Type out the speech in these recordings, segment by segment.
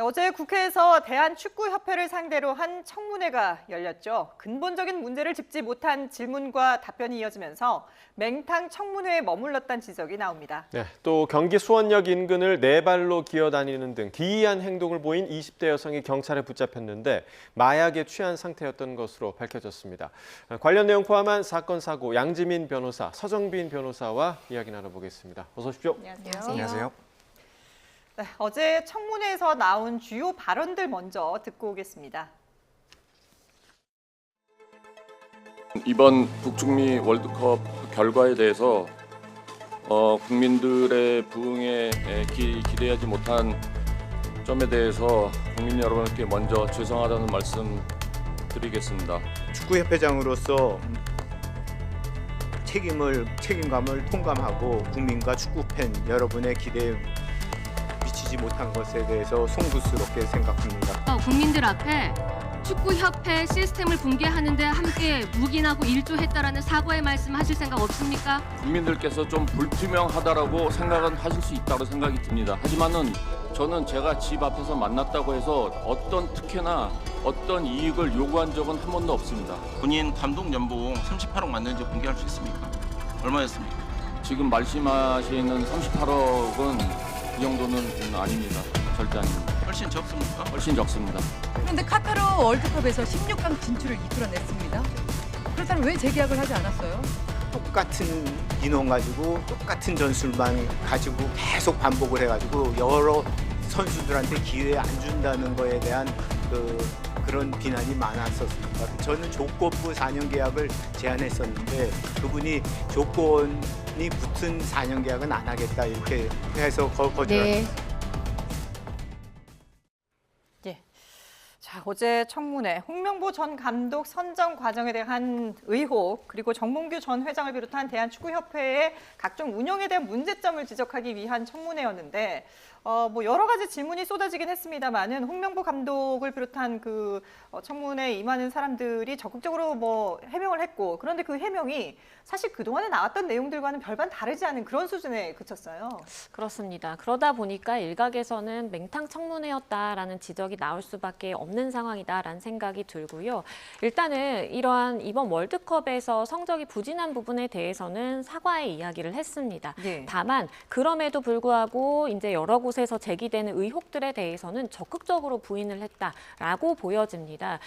어제 국회에서 대한축구협회를 상대로 한 청문회가 열렸죠. 근본적인 문제를 짚지 못한 질문과 답변이 이어지면서 맹탕 청문회에 머물렀다는 지적이 나옵니다. 네, 또 경기 수원역 인근을 네 발로 기어다니는 등 기이한 행동을 보인 20대 여성이 경찰에 붙잡혔는데 마약에 취한 상태였던 것으로 밝혀졌습니다. 관련 내용 포함한 사건 사고 양지민 변호사, 서정빈 변호사와 이야기 나눠보겠습니다. 어서 오십시오. 안녕하세요. 안녕하세요. 네, 어제 청문회에서 나온 주요 발언들 먼저 듣고 오겠습니다. 이번 북중미 월드컵 결과에 대해서 국민들의 부응에 기대하지 못한 점에 대해서 국민 여러분께 먼저 죄송하다는 말씀 드리겠습니다. 축구협회장으로서 책임감을 통감하고 국민과 축구팬 여러분의 기대에 미치지 못한 것에 대해서 송구스럽게 생각합니다. 국민들 앞에 축구협회 시스템을 붕괴하는데 함께 묵인하고 일조했다라는 사과의 말씀 하실 생각 없습니까? 국민들께서 좀 불투명하다라고 생각은 하실 수 있다고 생각이 듭니다. 하지만은 저는 제가 집 앞에서 만났다고 해서 어떤 특혜나 어떤 이익을 요구한 적은 한 번도 없습니다. 본인 감독 연봉 38억 맞는지 공개할 수 있습니까? 얼마였습니까? 지금 말씀하시는 38억은 이 정도는 아닙니다. 절대 아닙니다. 훨씬 적습니까? 훨씬 적습니다. 그런데 카타르 월드컵에서 16강 진출을 이끌어냈습니다. 그렇다면 왜 재계약을 하지 않았어요? 똑같은 인원 가지고 똑같은 전술만 가지고 계속 반복을 해가지고 여러 선수들한테 기회 안 준다는 거에 대한 그런 비난이 많았었습니다. 저는 조건부 4년 계약을 제안했었는데 그분이 조건이 붙은 4년 계약은 안 하겠다 이렇게 해서 거절했습니다. 자, 어제 청문회 홍명보 전 감독 선정 과정에 대한 의혹 그리고 정몽규 전 회장을 비롯한 대한축구협회의 각종 운영에 대한 문제점을 지적하기 위한 청문회였는데 뭐 여러 가지 질문이 쏟아지긴 했습니다만은 홍명보 감독을 비롯한 그 청문회에 임하는 사람들이 적극적으로 뭐 해명을 했고 그런데 그 해명이 사실 그동안에 나왔던 내용들과는 별반 다르지 않은 그런 수준에 그쳤어요. 그렇습니다. 그러다 보니까 일각에서는 맹탕 청문회였다라는 지적이 나올 수밖에 없는 상황이다라는 생각이 들고요. 일단은 이러한 이번 월드컵에서 성적이 부진한 부분에 대해서는 사과의 이야기를 했습니다. 네. 다만 그럼에도 불구하고 이제 여러 곳에서 제기되는 의혹들에 대해서는 적극적으로 부인을 했다라고 보여집니다.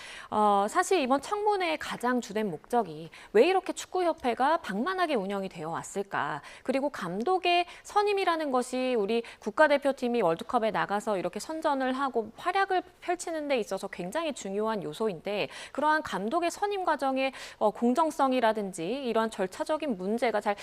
사실 이번 청문회의 가장 주된 목적이 왜 이렇게 축구협회가 방만하게 운영이 되어 왔을까? 그리고 감독의 선임이라는 것이 우리 국가대표팀이 월드컵에 나가서 이렇게 선전을 하고 활약을 펼치는 데 있어서 굉장히 중요한 요소인데 그러한 감독의 선임 과정의 공정성이라든지 이러한 절차적인 문제가 잘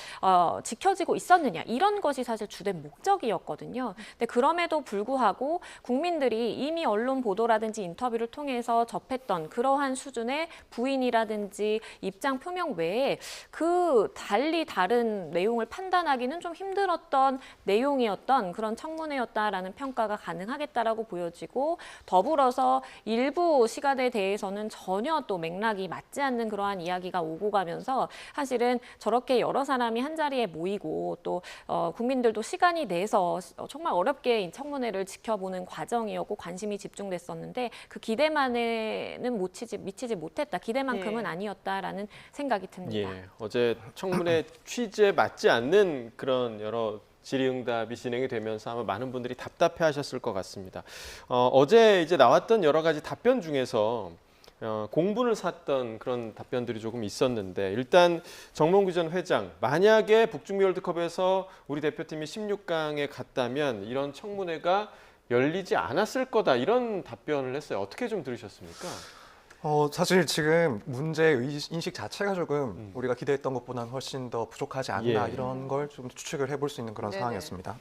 지켜지고 있었느냐 이런 것이 사실 주된 목적이었거든요. 근데 그럼에도 불구하고 국민들이 이미 언론 보도라든지 인터뷰를 통해서 접했던 그러한 수준의 부인이라든지 입장 표명 외에 그 달리 다른 내용을 판단하기는 좀 힘들었던 내용이었던 그런 청문회였다라는 평가가 가능하겠다라고 보여지고 더불어서 일부 시간에 대해서는 전혀 또 맥락이 맞지 않는 그러한 이야기가 오고 가면서 사실은 저렇게 여러 사람이 한 자리에 모이고 또 국민들도 시간이 내서 정말 어렵게 이 청문회를 지켜보는 과정이었고 관심이 집중됐었는데 그 기대만에는 미치지 못했다. 기대만큼은 아니었다라는 생각이 듭니다. 예, 어제 청문회 취지에 맞지 않는 그런 여러 질의응답이 진행이 되면서 아마 많은 분들이 답답해하셨을 것 같습니다. 어제 이제 나왔던 여러 가지 답변 중에서 공분을 샀던 그런 답변들이 조금 있었는데 일단 정몽규 전 회장 만약에 북중미 월드컵에서 우리 대표팀이 16강에 갔다면 이런 청문회가 열리지 않았을 거다 이런 답변을 했어요. 어떻게 좀 들으셨습니까? 사실 지금 문제 인식 자체가 조금 우리가 기대했던 것보다는 훨씬 더 부족하지 않나 이런 걸 좀 추측을 해볼 수 있는 그런 상황이었습니다.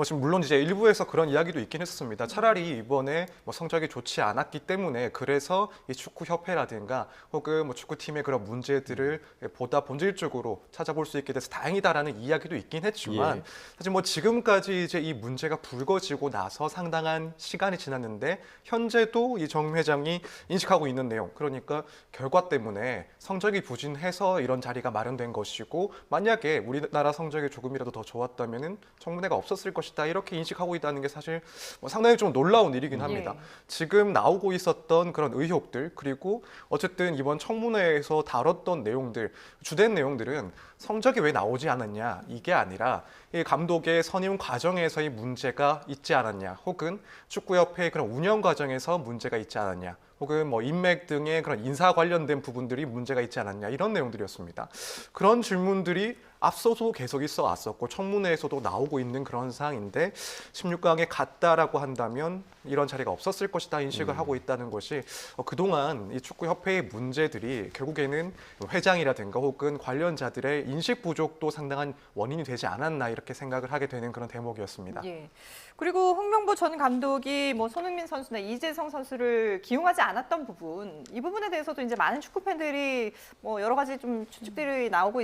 지금 물론 이제 일부에서 그런 이야기도 있긴 했었습니다. 차라리 이번에 성적이 좋지 않았기 때문에 그래서 이 축구협회라든가 혹은 축구팀의 그런 문제들을 보다 본질적으로 찾아볼 수 있게 돼서 다행이다라는 이야기도 있긴 했지만 사실 지금까지 이제 이 문제가 불거지고 나서 상당한 시간이 지났는데 현재도 이 정 회장이 인식하고 있는 내용 그러니까 결과 때문에 성적이 부진해서 이런 자리가 마련된 것이고 만약에 우리나라 성적이 조금이라도 더 좋았다면은 청문회가 없었을 것이다 이렇게 인식하고 있다는 게 사실 상당히 좀 놀라운 일이긴 합니다. 예. 지금 나오고 있었던 그런 의혹들 그리고 어쨌든 이번 청문회에서 다뤘던 내용들 주된 내용들은 성적이 왜 나오지 않았냐 이게 아니라 이 감독의 선임 과정에서의 문제가 있지 않았냐 혹은 축구협회의 그런 운영 과정에서 문제가 있지 않았냐 혹은 뭐 인맥 등의 그런 인사 관련된 부분들이 문제가 있지 않았냐 이런 내용들이었습니다. 그런 질문들이 앞서도 계속 있어 왔었고 청문회에서도 나오고 있는 그런 사항인데 16강에 갔다라고 한다면 이런 자리가 없었을 것이다 인식을 하고 있다는 것이 그동안 이 축구협회의 문제들이 결국에는 회장이라든가 혹은 관련자들의 인식 부족도 상당한 원인이 되지 않았나 이렇게 생각을 하게 되는 그런 대목이었습니다. 예. 그리고 홍명보 전 감독이 뭐 손흥민 선수나 이재성 선수를 기용하지 않았던 부분, 이 부분에 대해서도 이제 많은 축구 팬들이 뭐 여러 가지 좀 추측들이 나오고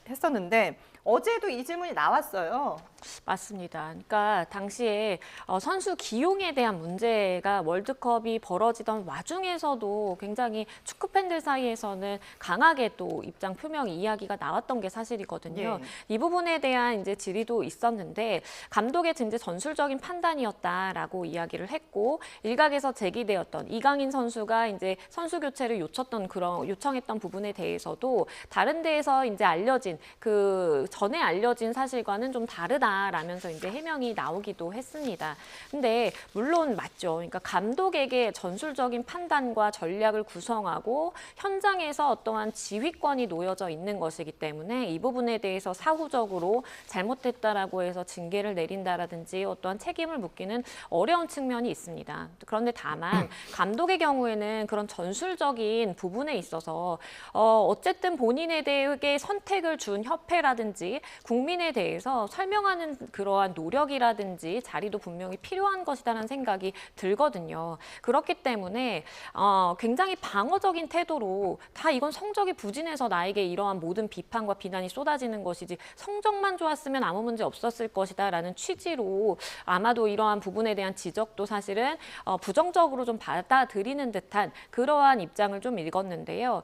했었는데 어제도 이 질문이 나왔어요. 맞습니다. 그러니까 당시에 선수 기용에 대한 문제가 월드컵이 벌어지던 와중에서도 굉장히 축구 팬들 사이에서는 강하게 또 입장 표명 이야기가 나왔던 게 사실이거든요. 예. 이 부분에 대한 이제 질의도 있었는데 감독의 이제 전술적인 판단이었다라고 이야기를 했고 일각에서 제기되었던 이강인 선수가 이제 선수 교체를 요청했던 부분에 대해서도 다른 데에서 이제 알려진 그 전에 알려진 사실과는 좀 다르다라면서 이제 해명이 나오기도 했습니다. 근데 물론 맞죠. 그러니까 감독에게 전술적인 판단과 전략을 구성하고 현장에서 어떠한 지휘권이 놓여져 있는 것이기 때문에 이 부분에 대해서 사후적으로 잘못했다라고 해서 징계를 내린다라든지 어떠한 책임을 묻기는 어려운 측면이 있습니다. 그런데 다만 감독의 경우에는 그런 전술적인 부분에 있어서 어쨌든 본인에게 선택을 준 협회라든지 국민에 대해서 설명하는 그러한 노력이라든지 자리도 분명히 필요한 것이라는 생각이 들거든요. 그렇기 때문에 굉장히 방어적인 태도로 다 이건 성적이 부진해서 나에게 이러한 모든 비판과 비난이 쏟아지는 것이지 성적만 좋았으면 아무 문제 없었을 것이다 라는 취지로 아마도 이러한 부분에 대한 지적도 사실은 부정적으로 좀 받아들이는 듯한 그러한 입장을 좀 읽었는데요.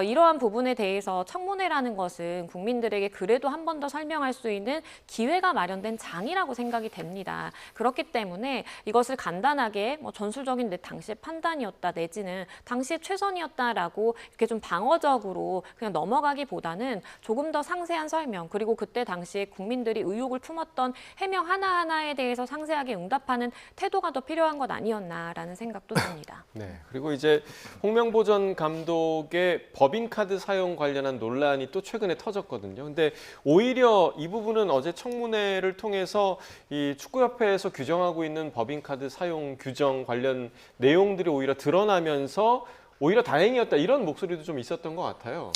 이러한 부분에 대해서 청문회라는 것은 국민들에게 그래도 한 번 더 설명할 수 있는 기회가 마련된 장이라고 생각이 됩니다. 그렇기 때문에 이것을 간단하게 전술적인 내 당시의 판단이었다 내지는 당시의 최선이었다라고 이렇게 좀 방어적으로 그냥 넘어가기보다는 조금 더 상세한 설명 그리고 그때 당시에 국민들이 의혹을 품었던 해명 하나하나에 대해서 상세하게 응답하는 태도가 더 필요한 것 아니었나라는 생각도 듭니다. 네. 그리고 이제 홍명보 전 감독의 법인카드 사용 관련한 논란이 또 최근에 터졌거든요. 근데 오히려 이 부분은 어제 청문회를 통해서 이 축구협회에서 규정하고 있는 법인카드 사용 규정 관련 내용들이 오히려 드러나면서 오히려 다행이었다 이런 목소리도 좀 있었던 것 같아요.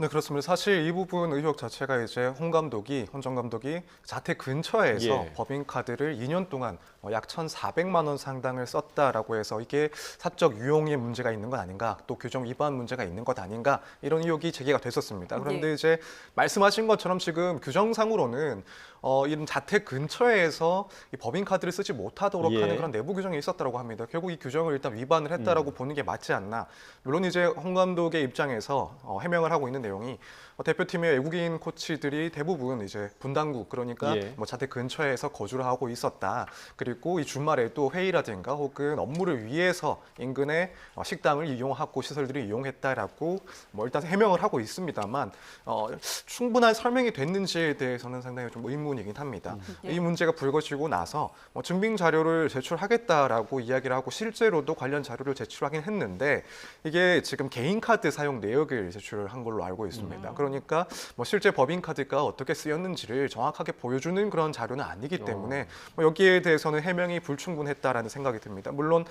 네, 그렇습니다. 사실 이 부분 의혹 자체가 이제 홍 전 감독이 자택 근처에서 예. 법인카드를 2년 동안 약 1,400만 원 상당을 썼다라고 해서 이게 사적 유용에 문제가 있는 것 아닌가, 또 규정 위반 문제가 있는 것 아닌가 이런 의혹이 제기가 됐었습니다. 그런데 네. 이제 말씀하신 것처럼 지금 규정상으로는 이런 자택 근처에서 이 법인카드를 쓰지 못하도록 예. 하는 그런 내부 규정이 있었다고 합니다. 결국 이 규정을 일단 위반을 했다라고 보는 게 맞지 않나. 물론 이제 홍 감독의 입장에서 해명을 하고 있는 내용이 대표팀의 외국인 코치들이 대부분 이제 분당국 그러니까 예. 자택 근처에서 거주를 하고 있었다. 그리고 이 주말에도 회의라든가 혹은 업무를 위해서 인근의 식당을 이용하고 시설들을 이용했다라고 일단 해명을 하고 있습니다만 충분한 설명이 됐는지에 대해서는 상당히 좀 의문이긴 합니다. 이 문제가 불거지고 나서 증빙 자료를 제출하겠다라고 이야기를 하고 실제로도 관련 자료를 제출하긴 했는데 이게 지금 개인 카드 사용 내역을 제출을 한 걸로 알고 있습니다. 그러니까 실제 법인카드가 어떻게 쓰였는지를 정확하게 보여주는 그런 자료는 아니기 때문에 여기에 대해서는 해명이 불충분했다라는 생각이 듭니다. 물론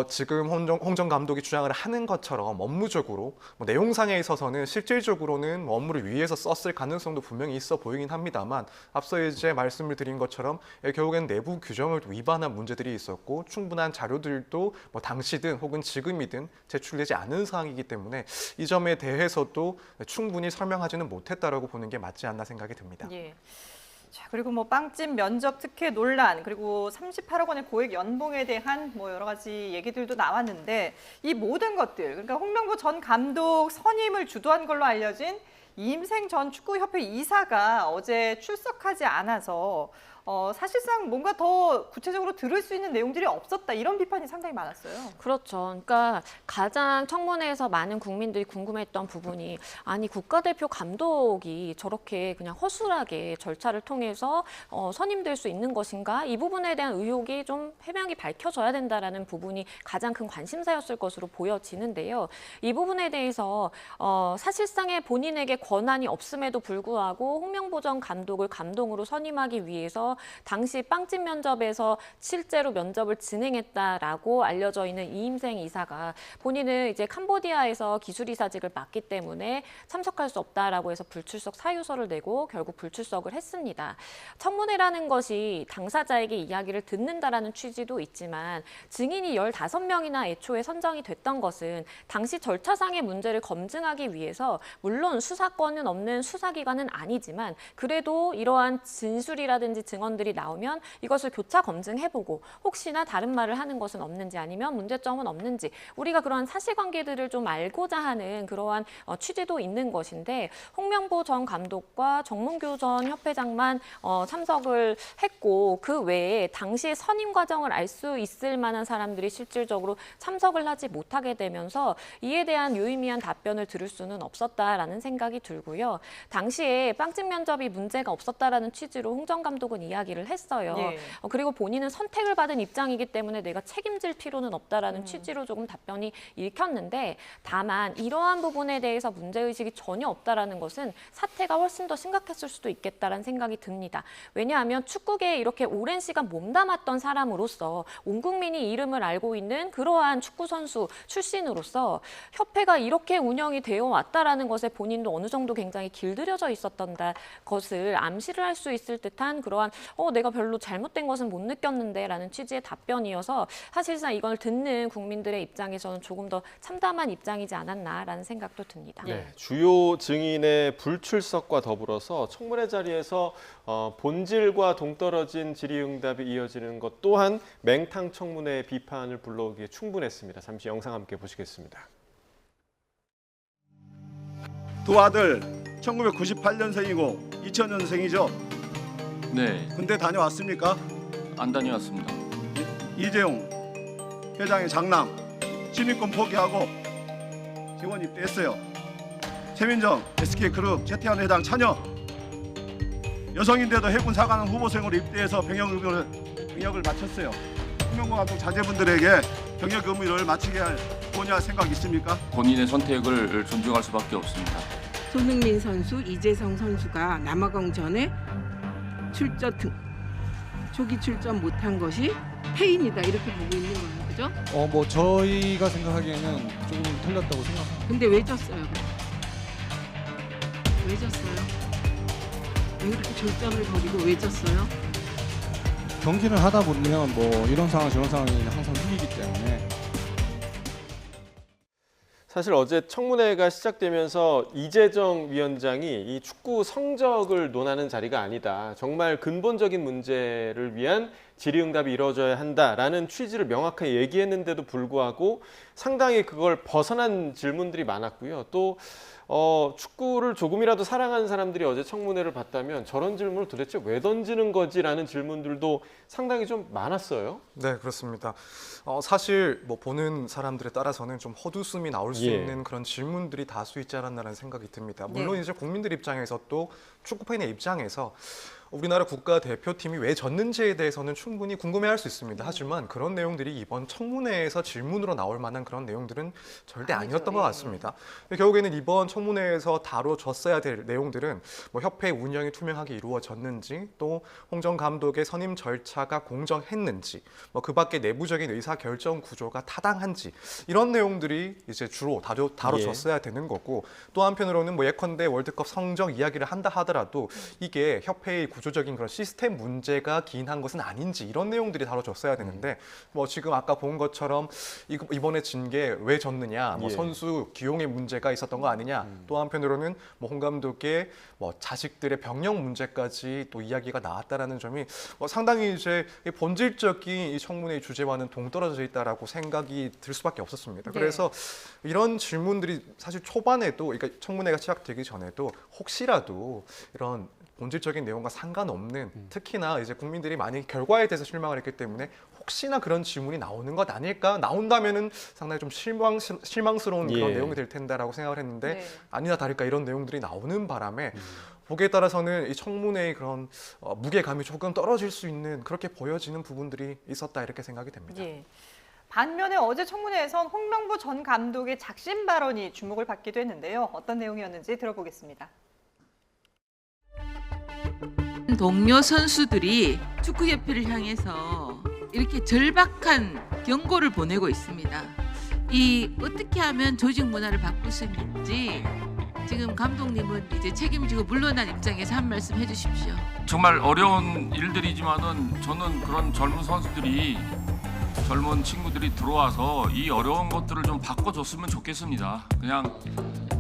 지금 홍 전 감독이 주장을 하는 것처럼 업무적으로 내용상에 있어서는 실질적으로는 업무를 위해서 썼을 가능성도 분명히 있어 보이긴 합니다만 앞서 이제 말씀을 드린 것처럼 결국엔 내부 규정을 위반한 문제들이 있었고 충분한 자료들도 당시든 혹은 지금이든 제출되지 않은 사항이기 때문에 이 점에 대해서도 충분히 설명하지는 못했다라고 보는 게 맞지 않나 생각이 듭니다. 예. 자, 그리고 빵집 면접 특혜 논란, 그리고 38억 원의 고액 연봉에 대한 여러 가지 얘기들도 나왔는데 이 모든 것들, 그러니까 홍명보 전 감독 선임을 주도한 걸로 알려진 이임생 전 축구협회 이사가 어제 출석하지 않아서 사실상 뭔가 더 구체적으로 들을 수 있는 내용들이 없었다 이런 비판이 상당히 많았어요. 그렇죠. 그러니까 가장 청문회에서 많은 국민들이 궁금했던 부분이 아니 국가대표 감독이 저렇게 그냥 허술하게 절차를 통해서 선임될 수 있는 것인가? 이 부분에 대한 의혹이 좀 해명이 밝혀져야 된다라는 부분이 가장 큰 관심사였을 것으로 보여지는데요. 이 부분에 대해서 사실상의 본인에게 권한이 없음에도 불구하고 홍명보 전 감독을 감독으로 선임하기 위해서 당시 빵집 면접에서 실제로 면접을 진행했다라고 알려져 있는 이임생 이사가 본인은 이제 캄보디아에서 기술이사직을 맡기 때문에 참석할 수 없다라고 해서 불출석 사유서를 내고 결국 불출석을 했습니다. 청문회라는 것이 당사자에게 이야기를 듣는다라는 취지도 있지만 증인이 15명이나 애초에 선정이 됐던 것은 당시 절차상의 문제를 검증하기 위해서 물론 수사권은 없는 수사기관은 아니지만 그래도 이러한 진술이라든지 증언들이 나오면 이것을 교차 검증해보고 혹시나 다른 말을 하는 것은 없는지 아니면 문제점은 없는지 우리가 그러한 사실관계들을 좀 알고자 하는 그러한 취지도 있는 것인데 홍명보 전 감독과 정몽규 전 협회장만 참석을 했고 그 외에 당시의 선임 과정을 알 수 있을 만한 사람들이 실질적으로 참석을 하지 못하게 되면서 이에 대한 유의미한 답변을 들을 수는 없었다라는 생각이 들고요. 당시에 빵집 면접이 문제가 없었다라는 취지로 홍 전 감독은 이야기를 했어요. 예. 그리고 본인은 선택을 받은 입장이기 때문에 내가 책임질 필요는 없다라는 취지로 조금 답변이 읽혔는데 다만 이러한 부분에 대해서 문제의식이 전혀 없다라는 것은 사태가 훨씬 더 심각했을 수도 있겠다라는 생각이 듭니다. 왜냐하면 축구계에 이렇게 오랜 시간 몸담았던 사람으로서 온 국민이 이름을 알고 있는 그러한 축구 선수 출신으로서 협회가 이렇게 운영이 되어 왔다라는 것에 본인도 어느 정도 굉장히 길들여져 있었던 것을 암시를 할 수 있을 듯한 그러한 내가 별로 잘못된 것은 못 느꼈는데라는 취지의 답변이어서 사실상 이걸 듣는 국민들의 입장에서는 조금 더 참담한 입장이지 않았나라는 생각도 듭니다. 네, 주요 증인의 불출석과 더불어서 청문회 자리에서 본질과 동떨어진 질의응답이 이어지는 것 또한 맹탕 청문회의 비판을 불러오기에 충분했습니다. 잠시 영상 함께 보시겠습니다. 두 아들 1998년생이고 2000년생이죠. 네, 군대 다녀왔습니까? 안 다녀왔습니다. 이재용 회장의 장남 시민권 포기하고 지원 입대했어요. 최민정 SK그룹 최태환 회장 차녀 여성인데도 해군 사관원 후보생으로 입대해서 병역 의무를 마쳤어요. 홍명보 감독 자제분들에게 병역 의무를 마치게 할 권유할 생각 있습니까? 본인의 선택을 존중할 수밖에 없습니다. 손흥민 선수, 이재성 선수가 남아공전에 조기 출전 못한 것이 패인이다 이렇게 보고 있는 거예요, 그죠? 뭐 저희가 생각하기에는 조금 틀렸다고 생각합니다. 근데 왜 졌어요? 왜 졌어요? 왜 그렇게 졸전을 벌이고 왜 졌어요? 경기를 하다 보면 뭐 이런 상황 저런 상황이 항상 생기기 때문에. 사실 어제 청문회가 시작되면서 이재정 위원장이 이 축구 성적을 논하는 자리가 아니다. 정말 근본적인 문제를 위한 질의응답이 이루어져야 한다라는 취지를 명확하게 얘기했는데도 불구하고 상당히 그걸 벗어난 질문들이 많았고요. 또 축구를 조금이라도 사랑하는 사람들이 어제 청문회를 봤다면 저런 질문을 도대체 왜 던지는 거지라는 질문들도 상당히 좀 많았어요. 네, 그렇습니다. 사실 뭐 보는 사람들에 따라서는 좀 헛웃음이 나올 수 있는 그런 질문들이 다수 있지 않았나라는 생각이 듭니다. 물론 이제 국민들 입장에서 또 축구팬의 입장에서 우리나라 국가대표팀이 왜 졌는지에 대해서는 충분히 궁금해할 수 있습니다. 하지만 그런 내용들이 이번 청문회에서 질문으로 나올 만한 그런 내용들은 절대 아니었던 것 같습니다. 결국에는 이번 청문회에서 다뤄졌어야 될 내용들은 뭐 협회 운영이 투명하게 이루어졌는지, 또 홍 전 감독의 선임 절차가 공정했는지, 뭐 그 밖에 내부적인 의사 결정 구조가 타당한지 이런 내용들이 이제 주로 다뤄졌어야 되는 거고, 또 한편으로는 뭐 예컨대 월드컵 성적 이야기를 한다 하더라도 이게 협회의 구조적인 그런 시스템 문제가 기인한 것은 아닌지 이런 내용들이 다뤄졌어야 되는데 뭐 지금 아까 본 것처럼 이번에 진 게 왜 졌느냐, 뭐 선수 기용의 문제가 있었던 거 아니냐, 또 한편으로는 뭐 홍 감독의 뭐 자식들의 병역 문제까지 또 이야기가 나왔다라는 점이 상당히 이제 본질적인 이 청문회의 주제와는 동떨어져 있다라고 생각이 들 수밖에 없었습니다. 그래서 이런 질문들이 사실 초반에도, 그러니까 청문회가 시작되기 전에도 혹시라도 이런 본질적인 내용과 상관없는 특히나 이제 국민들이 많이 결과에 대해서 실망을 했기 때문에 혹시나 그런 질문이 나오는 것 아닐까? 나온다면은 상당히 좀 실망스러운 그런 예. 내용이 될 텐데라고 생각을 했는데 네. 아니나 다를까 이런 내용들이 나오는 바람에 보기에 따라서는 이 청문회의 그런 무게감이 조금 떨어질 수 있는 그렇게 보여지는 부분들이 있었다 이렇게 생각이 됩니다. 예. 반면에 어제 청문회에선 홍명보 전 감독의 작심 발언이 주목을 받기도 했는데요. 어떤 내용이었는지 들어보겠습니다. 동료 선수들이 축구협회를 향해서 이렇게 절박한 경고를 보내고 있습니다. 이 어떻게 하면 조직 문화를 바꿀 수 있는지 지금 감독님은 이제 책임지고 물러난 입장에서 한 말씀 해주십시오. 정말 어려운 일들이지만은 저는 그런 젊은 선수들이 젊은 친구들이 들어와서 이 어려운 것들을 좀 바꿔줬으면 좋겠습니다. 그냥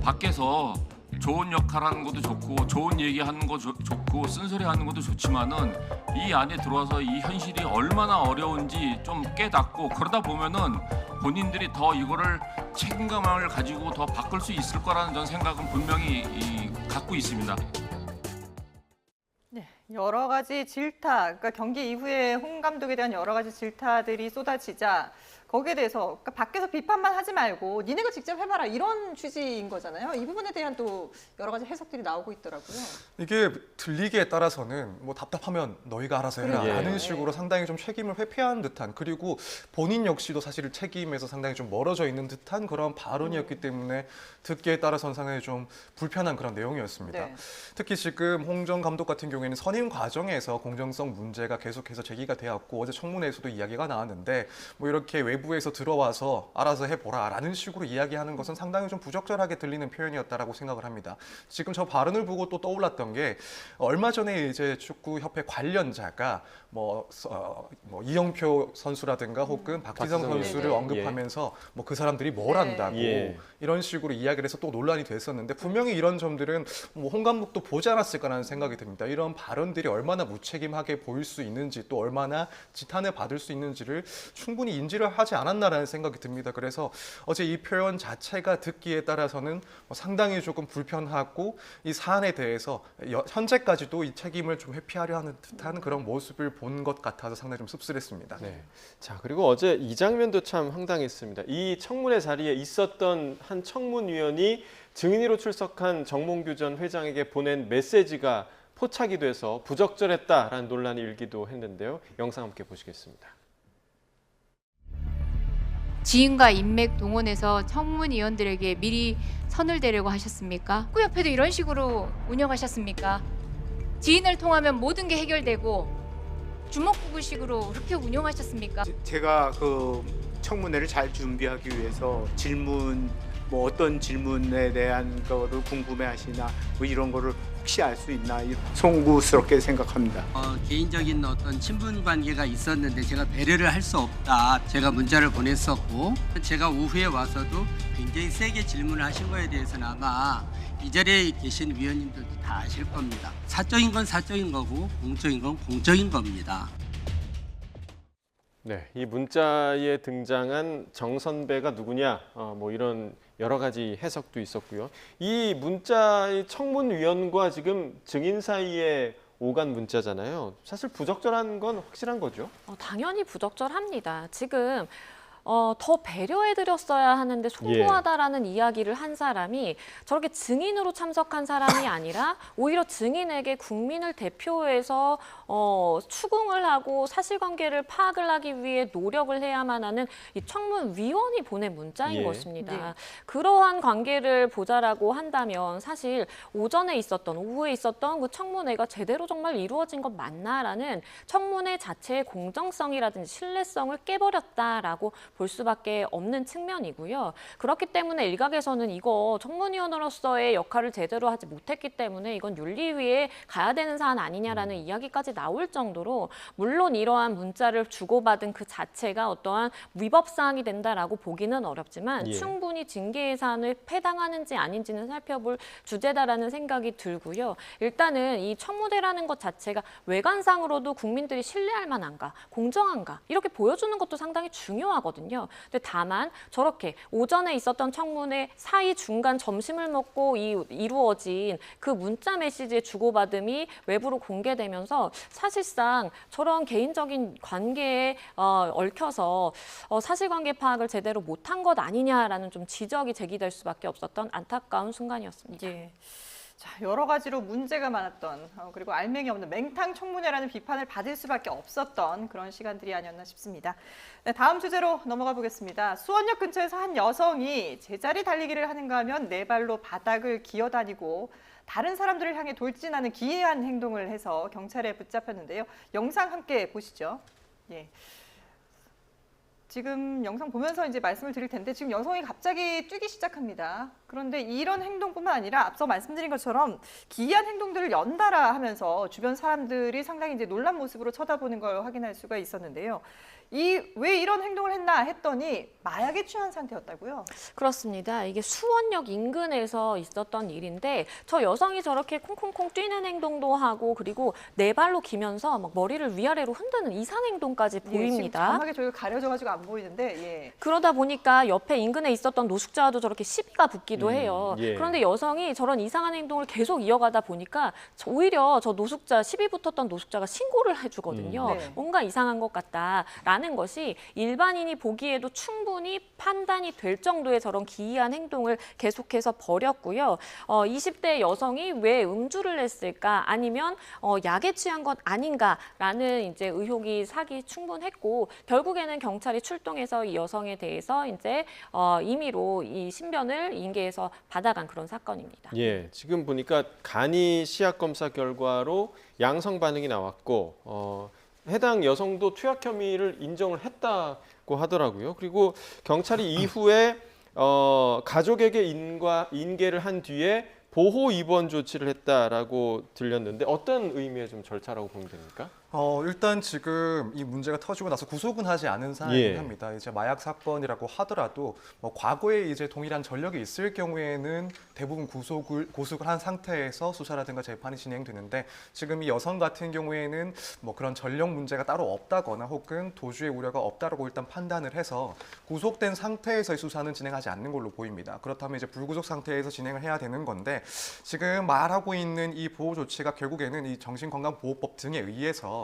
밖에서 좋은 역할 하는 것도 좋고 좋은 얘기하는 거 좋고 쓴소리 하는 것도 좋지만은 이 안에 들어와서 이 현실이 얼마나 어려운지 좀 깨닫고 그러다 보면은 본인들이 더 이거를 책임감을 가지고 더 바꿀 수 있을 거라는 전 생각은 분명히 갖고 있습니다. 네, 여러 가지 질타, 그러니까 경기 이후에 홍 감독에 대한 여러 가지 질타들이 쏟아지자 거기에 대해서 그러니까 밖에서 비판만 하지 말고 니네가 직접 해봐라 이런 취지인 거잖아요. 이 부분에 대한 또 여러 가지 해석들이 나오고 있더라고요. 이게 들리기에 따라서는 뭐 답답하면 너희가 알아서 해라 그러게요. 라는 식으로 상당히 좀 책임을 회피한 듯한 그리고 본인 역시도 사실 책임에서 상당히 좀 멀어져 있는 듯한 그런 발언이었기 때문에 듣기에 따라서는 상당히 좀 불편한 그런 내용이었습니다. 네. 특히 지금 홍 전 감독 같은 경우에는 선임 과정에서 공정성 문제가 계속해서 제기가 되었고 어제 청문회에서도 이야기가 나왔는데 뭐 이렇게 외부에서 들어와서 알아서 해보라 라는 식으로 이야기하는 것은 상당히 좀 부적절하게 들리는 표현이었다라고 생각을 합니다. 지금 저 발언을 보고 또 떠올랐던 게 얼마 전에 이제 축구협회 관련자가 뭐 이영표 선수라든가 혹은 박지성 선수를 네네. 언급하면서 뭐 그 사람들이 뭘 네. 안다고 예. 이런 식으로 이야기를 해서 또 논란이 됐었는데 분명히 이런 점들은 뭐 홍 감독도 보지 않았을까라는 생각이 듭니다. 이런 발언들이 얼마나 무책임하게 보일 수 있는지 또 얼마나 지탄을 받을 수 있는지를 충분히 인지를 하지 않았나라는 생각이 듭니다. 그래서 어제 이 표현 자체가 듣기에 따라서는 상당히 조금 불편하고 이 사안에 대해서 현재까지도 이 책임을 좀 회피하려 하는 듯한 그런 모습을 본 것 같아서 상당히 좀 씁쓸했습니다. 네. 자, 그리고 어제 이 장면도 참 황당했습니다. 이 청문회 자리에 있었던 한 청문위원이 증인으로 출석한 정몽규 전 회장에게 보낸 메시지가 포착이 돼서 부적절했다라는 논란이 일기도 했는데요. 영상 함께 보시겠습니다. 지인과 인맥 동원해서 청문위원들에게 미리 선을 대려고 하셨습니까? 축구협회도 이런 식으로 운영하셨습니까? 지인을 통하면 모든 게 해결되고 주먹구구식으로 그렇게 운영하셨습니까? 제가 그 청문회를 잘 준비하기 위해서 질문 뭐 어떤 질문에 대한 거를 궁금해하시나 뭐 이런 거를 혹시 알 수 있나 송구스럽게 생각합니다. 개인적인 어떤 친분 관계가 있었는데 제가 배려를 할 수 없다. 제가 문자를 보냈었고 제가 오후에 와서도 굉장히 세게 질문을 하신 거에 대해서는 아마 이 자리에 계신 위원님들도 다 아실 겁니다. 사적인 건 사적인 거고 공적인 건 공적인 겁니다. 네, 이 문자에 등장한 정 선배가 누구냐, 뭐 이런 여러 가지 해석도 있었고요. 이 문자의 청문위원과 지금 증인 사이에 오간 문자잖아요. 사실 부적절한 건 확실한 거죠? 당연히 부적절합니다. 지금 더 배려해드렸어야 하는데 소모하다라는 이야기를 한 사람이 저렇게 증인으로 참석한 사람이 아니라 오히려 증인에게 국민을 대표해서 추궁을 하고 사실관계를 파악을 하기 위해 노력을 해야만 하는 이 청문위원이 보낸 문자인 예. 것입니다. 네. 그러한 관계를 보자라고 한다면 사실 오전에 있었던 오후에 있었던 그 청문회가 제대로 정말 이루어진 것 맞나라는 청문회 자체의 공정성이라든지 신뢰성을 깨버렸다라고 볼 수밖에 없는 측면이고요. 그렇기 때문에 일각에서는 이거 청문위원으로서의 역할을 제대로 하지 못했기 때문에 이건 윤리위에 가야 되는 사안 아니냐라는 이야기까지 나올 정도로 물론 이러한 문자를 주고받은 그 자체가 어떠한 위법 사항이 된다라고 보기는 어렵지만 예. 충분히 징계 예산을 해당하는지 아닌지는 살펴볼 주제다라는 생각이 들고요. 일단은 이 청문회라는 것 자체가 외관상으로도 국민들이 신뢰할 만한가, 공정한가 이렇게 보여주는 것도 상당히 중요하거든요. 있거든요. 근데 다만 저렇게 오전에 있었던 청문회 사이 중간 점심을 먹고 이루어진 그 문자 메시지의 주고받음이 외부로 공개되면서 사실상 저런 개인적인 관계에 얽혀서 사실관계 파악을 제대로 못한 것 아니냐라는 좀 지적이 제기될 수밖에 없었던 안타까운 순간이었습니다. 예. 자, 여러 가지로 문제가 많았던 그리고 알맹이 없는 맹탕 청문회라는 비판을 받을 수밖에 없었던 그런 시간들이 아니었나 싶습니다. 네, 다음 주제로 넘어가 보겠습니다. 수원역 근처에서 한 여성이 제자리 달리기를 하는가 하면 네 발로 바닥을 기어다니고 다른 사람들을 향해 돌진하는 기이한 행동을 해서 경찰에 붙잡혔는데요. 영상 함께 보시죠. 예. 지금 영상 보면서 이제 말씀을 드릴 텐데 지금 여성이 갑자기 뛰기 시작합니다. 그런데 이런 행동뿐만 아니라 앞서 말씀드린 것처럼 기이한 행동들을 연달아 하면서 주변 사람들이 상당히 이제 놀란 모습으로 쳐다보는 걸 확인할 수가 있었는데요. 왜 이런 행동을 했나 했더니 마약에 취한 상태였다고요? 그렇습니다. 이게 수원역 인근에서 있었던 일인데 저 여성이 저렇게 콩콩콩 뛰는 행동도 하고 그리고 네 발로 기면서 막 머리를 위아래로 흔드는 이상 행동까지 보입니다. 지금 정확하게 저희가 가려져가지고 안 보이는데 예. 그러다 보니까 옆에 인근에 있었던 노숙자와도 저렇게 시비가 붙기도 해요. 예. 그런데 여성이 저런 이상한 행동을 계속 이어가다 보니까 오히려 저 노숙자, 시비 붙었던 노숙자가 신고를 해주거든요. 네. 뭔가 이상한 것 같다라는 것이 일반인이 보기에도 충분히 판단이 될 정도의 저런 기이한 행동을 계속해서 벌였고요. 20대 여성이 왜 음주를 했을까 아니면 약에 취한 것 아닌가라는 이제 의혹이 사기 충분했고 결국에는 경찰이 출동해서 이 여성에 대해서 이제 임의로 이 신변을 인계해서 받아간 그런 사건입니다. 예, 지금 보니까 간이 시약 검사 결과로 양성 반응이 나왔고 해당 여성도 투약 혐의를 인정을 했다고 하더라고요. 그리고 경찰이 이후에 가족에게 인계를 한 뒤에 보호 입원 조치를 했다라고 들렸는데 어떤 의미의 좀 절차라고 보면 됩니까? 일단 지금 이 문제가 터지고 나서 구속은 하지 않은 상황이긴 예. 합니다. 이제 마약 사건이라고 하더라도 과거에 이제 동일한 전력이 있을 경우에는 대부분 구속을 한 상태에서 수사라든가 재판이 진행되는데 지금 이 여성 같은 경우에는 그런 전력 문제가 따로 없다거나 혹은 도주의 우려가 없다라고 일단 판단을 해서 구속된 상태에서의 수사는 진행하지 않는 걸로 보입니다. 그렇다면 이제 불구속 상태에서 진행을 해야 되는 건데 지금 말하고 있는 이 보호 조치가 결국에는 이 정신건강보호법 등에 의해서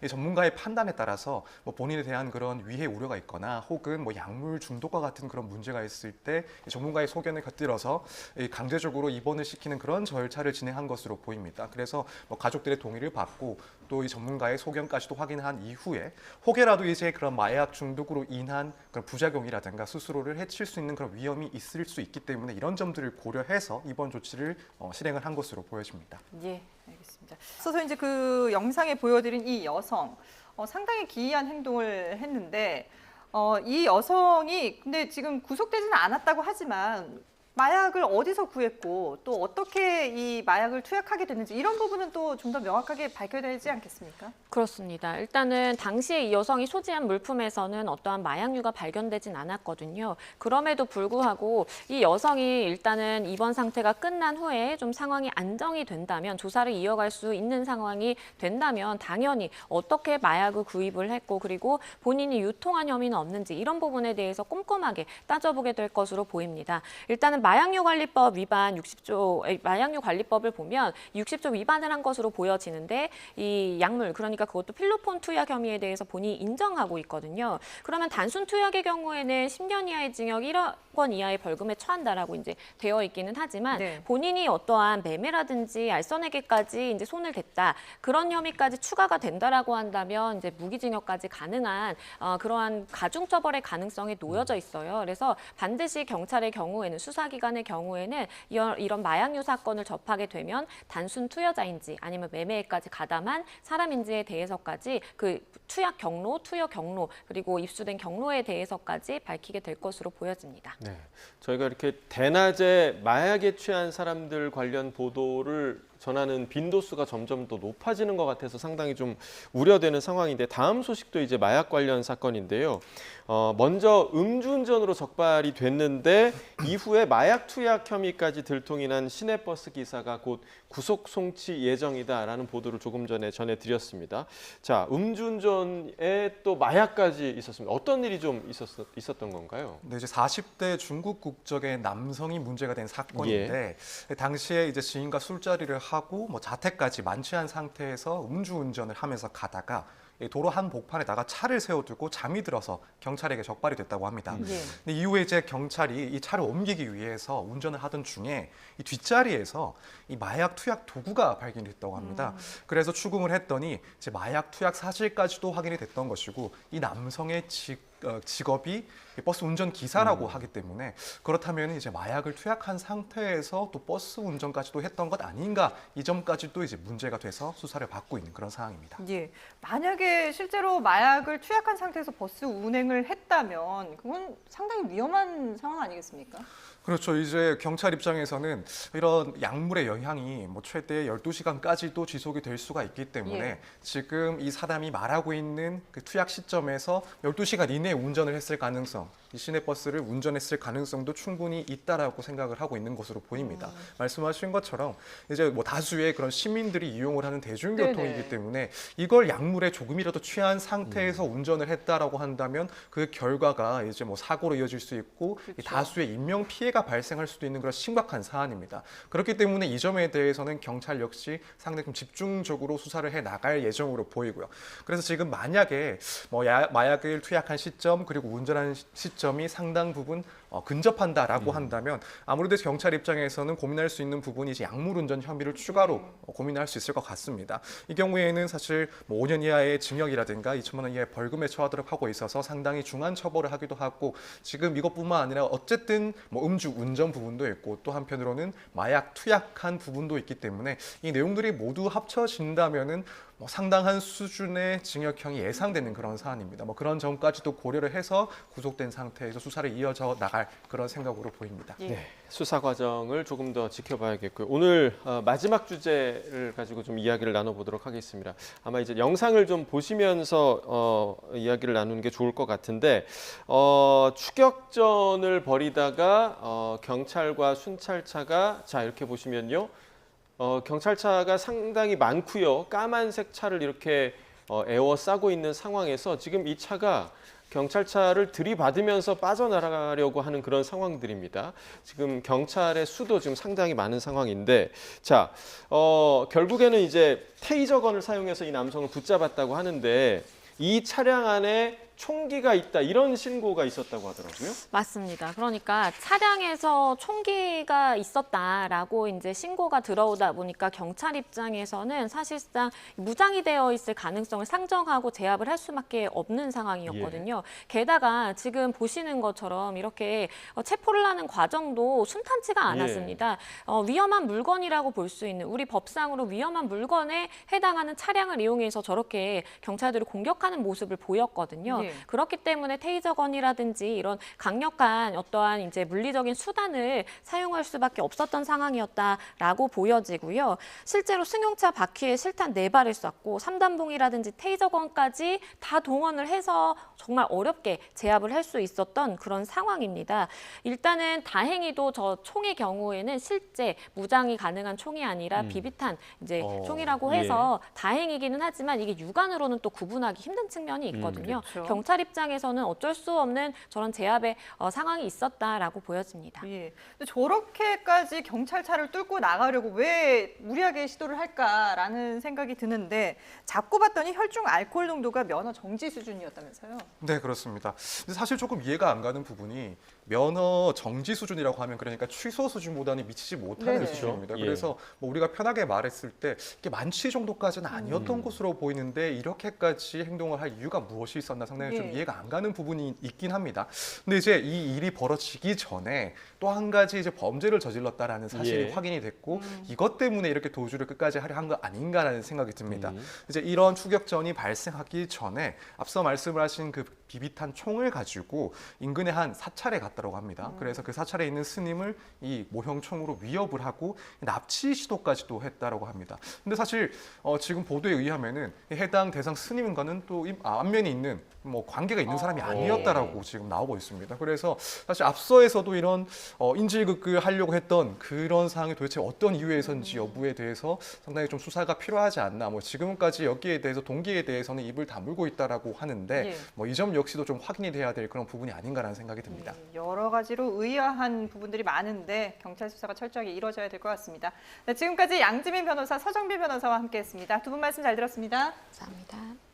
이 전문가의 판단에 따라서 본인에 대한 그런 위해 우려가 있거나 혹은 약물 중독과 같은 그런 문제가 있을 때 전문가의 소견을 곁들여서 강제적으로 입원을 시키는 그런 절차를 진행한 것으로 보입니다. 그래서 가족들의 동의를 받고 또 이 전문가의 소견까지도 확인한 이후에 혹여라도 이제 그런 마약 중독으로 인한 그런 부작용이라든가 스스로를 해칠 수 있는 그런 위험이 있을 수 있기 때문에 이런 점들을 고려해서 입원 조치를 실행을 한 것으로 보여집니다. 예, 알겠습니다. 그래서 이제 그 영상에 보여드린 이 여성 상당히 기이한 행동을 했는데 이 여성이 근데 지금 구속되지는 않았다고 하지만 마약을 어디서 구했고 또 어떻게 이 마약을 투약하게 됐는지 이런 부분은 또 좀 더 명확하게 밝혀야 되지 않겠습니까? 그렇습니다. 일단은 당시에 이 여성이 소지한 물품에서는 어떠한 마약류가 발견되진 않았거든요. 그럼에도 불구하고 이 여성이 일단은 입원 상태가 끝난 후에 좀 상황이 안정이 된다면 조사를 이어갈 수 있는 상황이 된다면 당연히 어떻게 마약을 구입을 했고 그리고 본인이 유통한 혐의는 없는지 이런 부분에 대해서 꼼꼼하게 따져보게 될 것으로 보입니다. 일단은 마약류 관리법 위반 60조 마약류 관리법을 보면 60조 위반을 한 것으로 보여지는데 이 약물 그러니까 그것도 필로폰 투약 혐의에 대해서 본인이 인정하고 있거든요. 그러면 단순 투약의 경우에는 10년 이하의 징역 1억 원 이하의 벌금에 처한다라고 이제 되어 있기는 하지만 본인이 어떠한 매매라든지 알선에게까지 이제 손을 댔다 그런 혐의까지 추가가 된다라고 한다면 이제 무기징역까지 가능한 그러한 가중처벌의 가능성이 놓여져 있어요. 그래서 반드시 경찰의 경우에는 수사기관의 경우에는 이런 마약류 사건을 접하게 되면 단순 투여자인지 아니면 매매에까지 가담한 사람인지에 대해서까지 그 투약 경로, 투여 경로 그리고 입수된 경로에 대해서까지 밝히게 될 것으로 보여집니다. 네, 저희가 이렇게 대낮에 마약에 취한 사람들 관련 보도를 전하는 빈도수가 점점 더 높아지는 것 같아서 상당히 좀 우려되는 상황인데 다음 소식도 이제 마약 관련 사건인데요. 먼저 음주운전으로 적발이 됐는데 이후에 마약 투약 혐의까지 들통이 난 시내버스 기사가 곧 구속 송치 예정이다라는 보도를 조금 전에 전해드렸습니다. 자, 음주운전에 또 마약까지 있었습니다. 어떤 일이 좀 있었던 건가요? 네, 이제 40대 중국 국적의 남성이 문제가 된 사건인데 당시에 이제 지인과 술자리를 하고 뭐 자택까지 만취한 상태에서 음주운전을 하면서 가다가 도로 한복판에다가 차를 세워두고 잠이 들어서 경찰에게 적발이 됐다고 합니다. 근데 이후에 이제 경찰이 이 차를 옮기기 위해서 운전을 하던 중에 이 뒷자리에서 이 마약 투약 도구가 발견이 됐다고 합니다. 그래서 추궁을 했더니 이제 마약 투약 사실까지도 확인이 됐던 것이고 이 남성의 직업이 버스 운전 기사라고 하기 때문에 그렇다면 이제 마약을 투약한 상태에서 또 버스 운전까지도 했던 것 아닌가 이 점까지도 이제 문제가 돼서 수사를 받고 있는 그런 상황입니다. 예, 만약에 실제로 마약을 투약한 상태에서 버스 운행을 했다면 그건 상당히 위험한 상황 아니겠습니까? 그렇죠. 이제 경찰 입장에서는 이런 약물의 영향이 뭐 최대 12시간까지도 지속이 될 수가 있기 때문에 지금 이 사람이 말하고 있는 그 투약 시점에서 12시간 이내에 운전을 했을 가능성, 이 시내버스를 운전했을 가능성도 충분히 있다라고 생각을 하고 있는 것으로 보입니다. 말씀하신 것처럼 이제 뭐 다수의 그런 시민들이 이용을 하는 대중교통이기 때문에 이걸 약물에 조금이라도 취한 상태에서 운전을 했다라고 한다면 그 결과가 이제 뭐 사고로 이어질 수 있고 다수의 인명 피해가 발생할 수도 있는 그런 심각한 사안입니다. 그렇기 때문에 이 점에 대해서는 경찰 역시 상당히 좀 집중적으로 수사를 해 나갈 예정으로 보이고요. 그래서 지금 만약에 뭐 마약을 투약한 시점 그리고 운전한 시점이 상당 부분 근접한다라고 한다면 아무래도 경찰 입장에서는 고민할 수 있는 부분이 이제 약물 운전 혐의를 추가로 고민할 수 있을 것 같습니다. 이 경우에는 사실 뭐 5년 이하의 징역이라든가 2천만 원 이하의 벌금에 처하도록 하고 있어서 상당히 중한 처벌을 하기도 하고 지금 이것뿐만 아니라 어쨌든 뭐 음주 운전 부분도 있고 또 한편으로는 마약 투약한 부분도 있기 때문에 이 내용들이 모두 합쳐진다면은 뭐 상당한 수준의 징역형이 예상되는 그런 사안입니다. 뭐 그런 점까지도 고려를 해서 구속된 상태에서 수사를 이어져 나갈 그런 생각으로 보입니다. 네, 수사 과정을 조금 더 지켜봐야겠고요. 오늘 마지막 주제를 가지고 좀 이야기를 나눠보도록 하겠습니다. 아마 이제 영상을 좀 보시면서 이야기를 나누는 게 좋을 것 같은데 추격전을 벌이다가 경찰과 순찰차가 자 이렇게 보시면요. 경찰차가 상당히 많고요. 까만색 차를 이렇게 에워싸고 있는 상황에서 지금 이 차가 경찰차를 들이받으면서 빠져나가려고 하는 그런 상황들입니다. 지금 경찰의 수도 지금 상당히 많은 상황인데 자, 결국에는 이제 테이저건을 사용해서 이 남성을 붙잡았다고 하는데 이 차량 안에 총기가 있다 이런 신고가 있었다고 하더라고요. 맞습니다. 그러니까 차량에서 총기가 있었다라고 이제 신고가 들어오다 보니까 경찰 입장에서는 사실상 무장이 되어 있을 가능성을 상정하고 제압을 할 수밖에 없는 상황이었거든요. 게다가 지금 보시는 것처럼 이렇게 체포를 하는 과정도 순탄치가 않았습니다. 위험한 물건이라고 볼 수 있는 우리 법상으로 위험한 물건에 해당하는 차량을 이용해서 저렇게 경찰들을 공격하는 모습을 보였거든요. 그렇기 때문에 테이저건이라든지 이런 강력한 어떠한 이제 물리적인 수단을 사용할 수밖에 없었던 상황이었다라고 보여지고요. 실제로 승용차 바퀴에 실탄 4발을 쐈고 3단봉이라든지 테이저건까지 다 동원을 해서 정말 어렵게 제압을 할 수 있었던 그런 상황입니다. 일단은 다행히도 저 총의 경우에는 실제 무장이 가능한 총이 아니라 비비탄 이제 총이라고 해서 다행이기는 하지만 이게 육안으로는 또 구분하기 힘든 측면이 있거든요. 그렇죠. 경찰 입장에서는 어쩔 수 없는 저런 제압의 상황이 있었다라고 보여집니다. 예. 저렇게까지 경찰차를 뚫고 나가려고 왜 무리하게 시도를 할까라는 생각이 드는데 잡고 봤더니 혈중 알코올 농도가 면허 정지 수준이었다면서요? 네, 그렇습니다. 근데 사실 조금 이해가 안 가는 부분이 면허 정지 수준이라고 하면 그러니까 취소 수준보다는 미치지 못하는 수준입니다. 그래서 뭐 우리가 편하게 말했을 때 이게 만취 정도까지는 아니었던 것으로 보이는데 이렇게까지 행동을 할 이유가 무엇이 있었나 상당히 좀 이해가 안 가는 부분이 있긴 합니다. 근데 이제 이 일이 벌어지기 전에 또 한 가지 이제 범죄를 저질렀다라는 사실이 확인이 됐고 이것 때문에 이렇게 도주를 끝까지 하려 한 거 아닌가라는 생각이 듭니다. 이제 이런 추격전이 발생하기 전에 앞서 말씀을 하신 그 비비탄 총을 가지고 인근의 한 사찰에 갔다고 합니다. 그래서 그 사찰에 있는 스님을 이 모형 총으로 위협을 하고 납치 시도까지도 했다고 합니다. 근데 사실 지금 보도에 의하면은 해당 대상 스님과는 또 안면이 있는 뭐 관계가 있는 사람이 아니었다라고 지금 나오고 있습니다. 그래서 사실 앞서에서도 이런 인질극을 하려고 했던 그런 상황이 도대체 어떤 이유에서인지 여부에 대해서 상당히 좀 수사가 필요하지 않나. 뭐 지금까지 여기에 대해서 동기에 대해서는 입을 다물고 있다라고 하는데 뭐 이 점 역시도 좀 확인이 돼야 될 그런 부분이 아닌가라는 생각이 듭니다. 여러 가지로 의아한 부분들이 많은데 경찰 수사가 철저하게 이루어져야 될 것 같습니다. 네, 지금까지 양지민 변호사, 서정빈 변호사와 함께했습니다. 두 분 말씀 잘 들었습니다. 감사합니다.